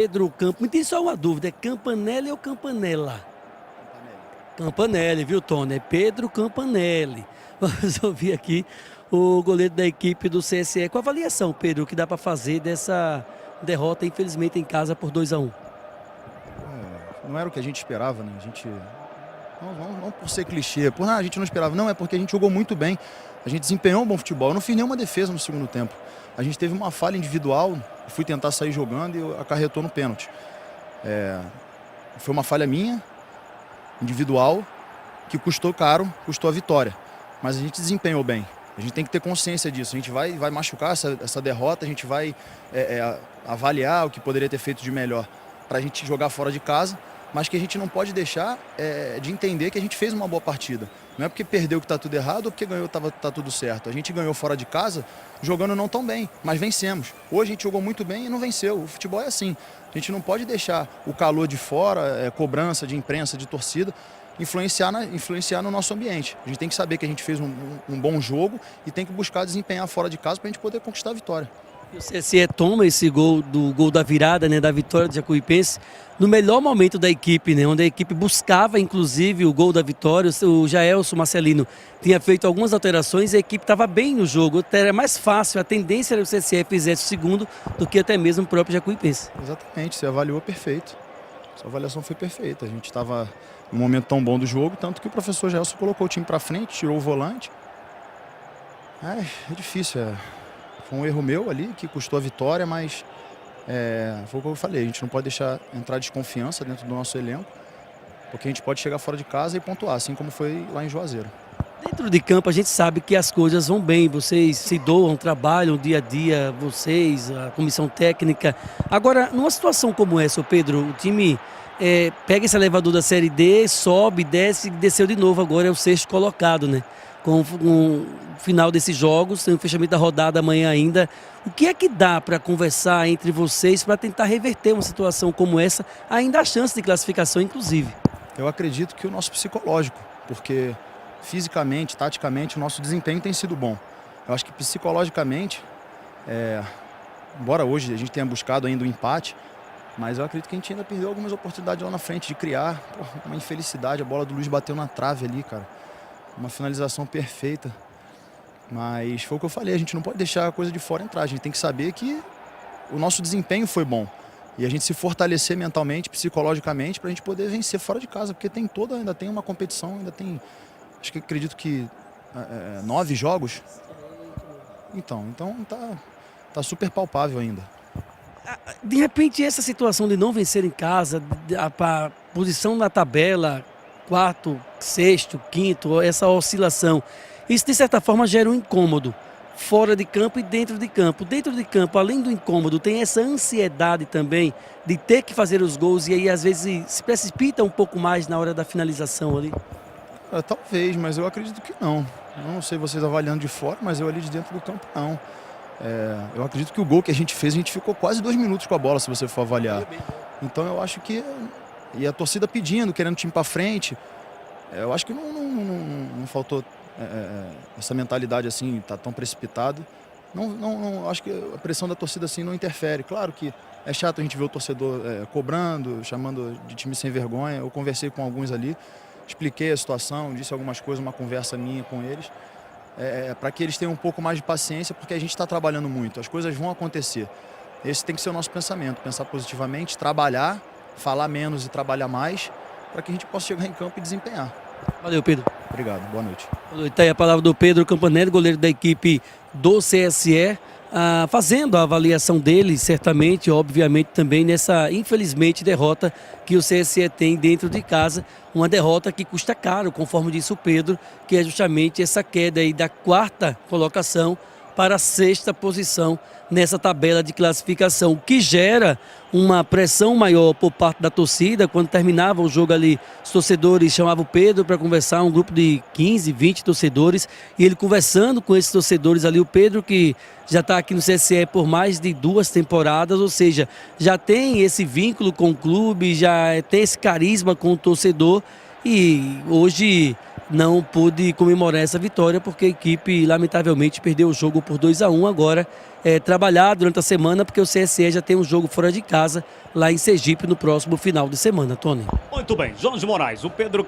Pedro Campo, me tem só uma dúvida, é Campanelli ou Campanella? Campanelli, viu, Tony? É Pedro Campanelli. Vamos ouvir aqui o goleiro da equipe do CSE. Com a avaliação, Pedro, o que dá para fazer dessa derrota, infelizmente, em casa por 2-1? Não era o que a gente esperava, né? A gente, não por ser clichê, a gente não esperava, não, é porque a gente jogou muito bem. A gente desempenhou um bom futebol. Eu não fiz nenhuma defesa no segundo tempo. A gente teve uma falha individual, fui tentar sair jogando e acarretou no pênalti. Foi uma falha minha, individual, que custou caro, custou a vitória. Mas a gente desempenhou bem. A gente tem que ter consciência disso. A gente vai machucar essa derrota, a gente vai avaliar o que poderia ter feito de melhor para a gente jogar fora de casa, mas que a gente não pode deixar de entender que a gente fez uma boa partida. Não é porque perdeu que está tudo errado ou porque ganhou que tá tudo certo. A gente ganhou fora de casa jogando não tão bem, mas vencemos. Hoje a gente jogou muito bem e não venceu. O futebol é assim. A gente não pode deixar o calor de fora, cobrança de imprensa, de torcida, influenciar no nosso ambiente. A gente tem que saber que a gente fez um bom jogo e tem que buscar desempenhar fora de casa para a gente poder conquistar a vitória. O CSE toma esse gol da virada, né, da vitória do Jacuipense, no melhor momento da equipe, né, onde a equipe buscava inclusive o gol da vitória. O Jaelson Marcelino tinha feito algumas alterações e a equipe estava bem no jogo. Era mais fácil, a tendência era que o CSE fizesse o segundo do que até mesmo o próprio Jacuipense. Exatamente, você avaliou perfeito. Sua avaliação foi perfeita. A gente estava num momento tão bom do jogo, tanto que o professor Jaelson colocou o time para frente, tirou o volante. É difícil, Foi um erro meu ali que custou a vitória, mas foi o que eu falei, a gente não pode deixar entrar desconfiança dentro do nosso elenco, porque a gente pode chegar fora de casa e pontuar, assim como foi lá em Juazeiro. Dentro de campo a gente sabe que as coisas vão bem, vocês se doam, trabalham dia a dia, vocês, a comissão técnica. Agora, numa situação como essa, Pedro, o time pega esse elevador da Série D, sobe, desce e desceu de novo, agora é o sexto colocado, né? Com o final desses jogos, tem o fechamento da rodada amanhã ainda. O que é que dá para conversar entre vocês para tentar reverter uma situação como essa? Ainda há chance de classificação, inclusive. Eu acredito que o nosso psicológico, porque fisicamente, taticamente, o nosso desempenho tem sido bom. Eu acho que psicologicamente, embora hoje a gente tenha buscado ainda o empate, mas eu acredito que a gente ainda perdeu algumas oportunidades lá na frente de criar. Uma infelicidade, a bola do Luiz bateu na trave ali, cara. Uma finalização perfeita, mas foi o que eu falei, a gente não pode deixar a coisa de fora entrar, a gente tem que saber que o nosso desempenho foi bom e a gente se fortalecer mentalmente, psicologicamente, para a gente poder vencer fora de casa, porque ainda tem uma competição, acredito que 9 jogos, então tá super palpável ainda. De repente essa situação de não vencer em casa, a posição na tabela, quarto, sexto, quinto, essa oscilação, isso de certa forma gera um incômodo fora de campo e dentro de campo. Dentro de campo, além do incômodo, tem essa ansiedade também de ter que fazer os gols e aí às vezes se precipita um pouco mais na hora da finalização ali. Talvez, mas eu acredito que não. Eu não sei vocês avaliando de fora, mas eu ali de dentro do campo não. Eu acredito que o gol que a gente fez, a gente ficou quase 2 minutos com a bola, se você for avaliar. Então eu acho que... E a torcida pedindo, querendo o time para frente. Eu acho que não faltou essa mentalidade assim, tá tão precipitado. Acho que a pressão da torcida assim não interfere. Claro que é chato a gente ver o torcedor cobrando, chamando de time sem vergonha. Eu conversei com alguns ali, expliquei a situação, disse algumas coisas, uma conversa minha com eles, para que eles tenham um pouco mais de paciência, porque a gente está trabalhando muito, as coisas vão acontecer. Esse tem que ser o nosso pensamento, pensar positivamente, trabalhar, falar menos e trabalhar mais, para que a gente possa chegar em campo e desempenhar. Valeu, Pedro. Obrigado, boa noite. Boa noite. Tá aí a palavra do Pedro Campanelli, goleiro da equipe do CSE, fazendo a avaliação dele, certamente, obviamente também nessa, infelizmente, derrota que o CSE tem dentro de casa, uma derrota que custa caro, conforme disse o Pedro, que é justamente essa queda aí da quarta colocação para a sexta posição nessa tabela de classificação, que gera uma pressão maior por parte da torcida. Quando terminava o jogo ali, os torcedores chamavam o Pedro para conversar, um grupo de 15, 20 torcedores, e ele conversando com esses torcedores ali, o Pedro que já está aqui no CSE por mais de 2 temporadas, ou seja, já tem esse vínculo com o clube, já tem esse carisma com o torcedor, e hoje não pude comemorar essa vitória porque a equipe lamentavelmente perdeu o jogo por 2-1. Agora trabalhar durante a semana porque o CSE já tem um jogo fora de casa lá em Sergipe no próximo final de semana, Tony. Muito bem, Jorge Moraes, o Pedro